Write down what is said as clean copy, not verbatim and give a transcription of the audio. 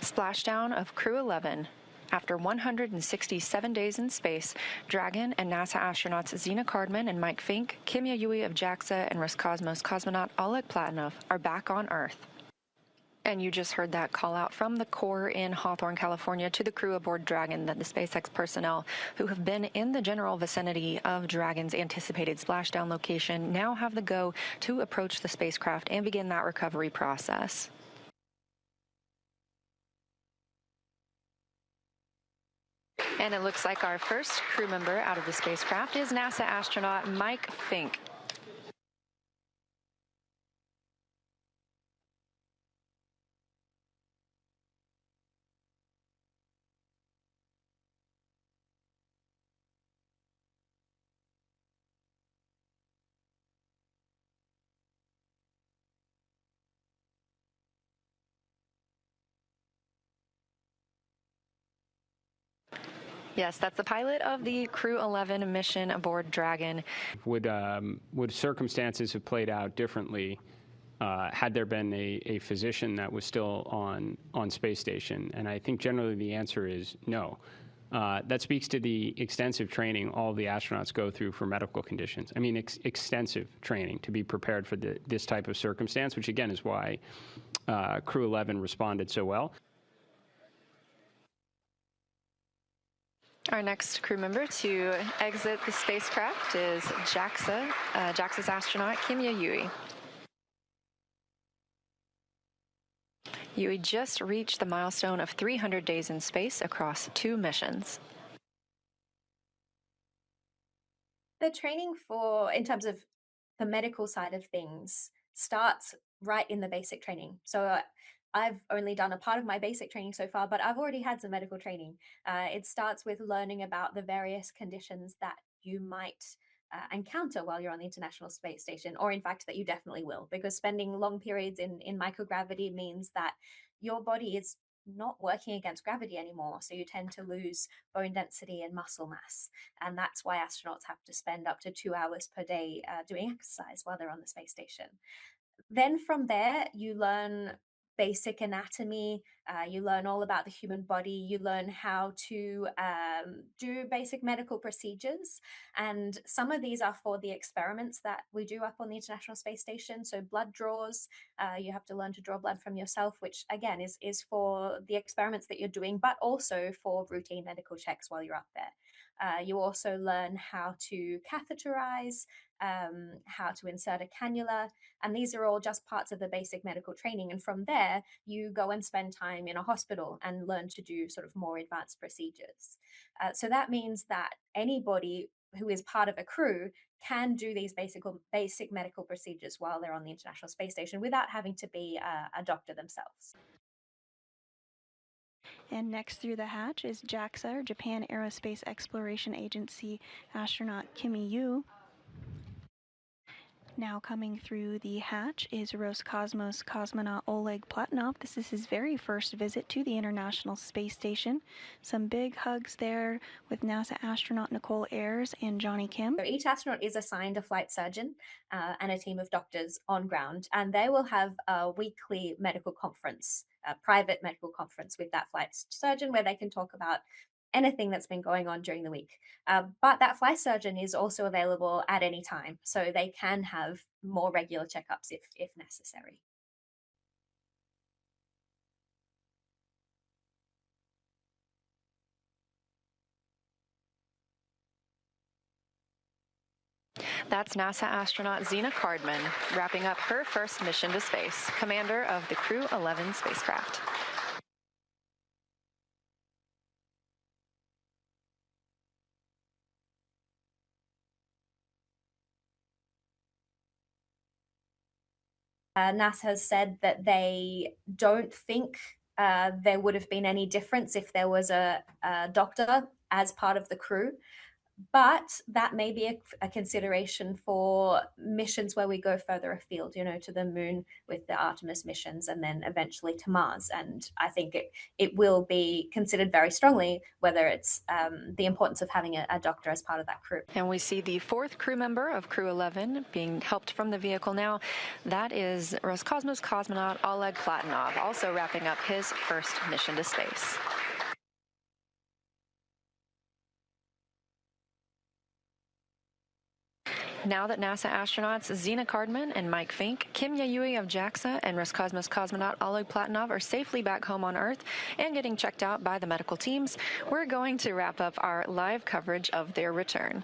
Splashdown of Crew 11. After 167 days in space, Dragon and NASA astronauts Zena Cardman and Mike Fincke, Kimiya of JAXA, and Roscosmos cosmonaut Oleg Platonov are back on Earth. And you just heard that call out from the Corps in Hawthorne, California, to the crew aboard Dragon, that the SpaceX personnel who have been in the general vicinity of Dragon's anticipated splashdown location now have the go to approach the spacecraft and begin that recovery process. And it looks like our first crew member out of the spacecraft is NASA astronaut Mike Fincke. Yes, that's the pilot of the Crew 11 mission aboard Dragon. Would circumstances have played out differently had there been a physician that was still on space station? And I think generally the answer is no. That speaks to the extensive training all of the astronauts go through for medical conditions. I mean, extensive training to be prepared for this type of circumstance, which again is why Crew 11 responded so well. Our next crew member to exit the spacecraft is JAXA's astronaut Kimiya. Yui just reached the milestone of 300 days in space across 2 missions. The training in terms of the medical side of things, starts right in the basic training. So I've only done a part of my basic training so far, but I've already had some medical training. It starts with learning about the various conditions that you might encounter while you're on the International Space Station, or in fact that you definitely will, because spending long periods in microgravity means that your body is not working against gravity anymore. So you tend to lose bone density and muscle mass. And that's why astronauts have to spend up to 2 hours per day doing exercise while they're on the space station. Then from there, you learn basic anatomy, you learn all about the human body, you learn how to do basic medical procedures. And some of these are for the experiments that we do up on the International Space Station. So blood draws, you have to learn to draw blood from yourself, which again is for the experiments that you're doing, but also for routine medical checks while you're up there. You also learn how to catheterize, how to insert a cannula, and these are all just parts of the basic medical training. And from there, you go and spend time in a hospital and learn to do sort of more advanced procedures. So that means that anybody who is part of a crew can do these basic medical procedures while they're on the International Space Station without having to be a doctor themselves. And next through the hatch is JAXA, or Japan Aerospace Exploration Agency astronaut Kimiya. Now coming through the hatch is Roscosmos cosmonaut Oleg Platonov. This is his very first visit to the International Space Station. Some big hugs there with NASA astronaut Nicole Ayers and Johnny Kim. So each astronaut is assigned a flight surgeon and a team of doctors on ground, and they will have a weekly medical conference, a private medical conference with that flight surgeon where they can talk about anything that's been going on during the week. But that flight surgeon is also available at any time, so they can have more regular checkups if necessary. That's NASA astronaut Zena Cardman, wrapping up her first mission to space, commander of the Crew 11 spacecraft. NASA has said that they don't think there would have been any difference if there was a doctor as part of the crew. But that may be a consideration for missions where we go further afield, to the moon with the Artemis missions and then eventually to Mars. And I think it will be considered very strongly whether it's the importance of having a doctor as part of that crew. And we see the fourth crew member of Crew 11 being helped from the vehicle now. That is Roscosmos cosmonaut Oleg Platonov, also wrapping up his first mission to space. Now that NASA astronauts Zena Cardman and Mike Fincke, Kimiya of JAXA, and Roscosmos cosmonaut Oleg Platonov are safely back home on Earth and getting checked out by the medical teams, we're going to wrap up our live coverage of their return.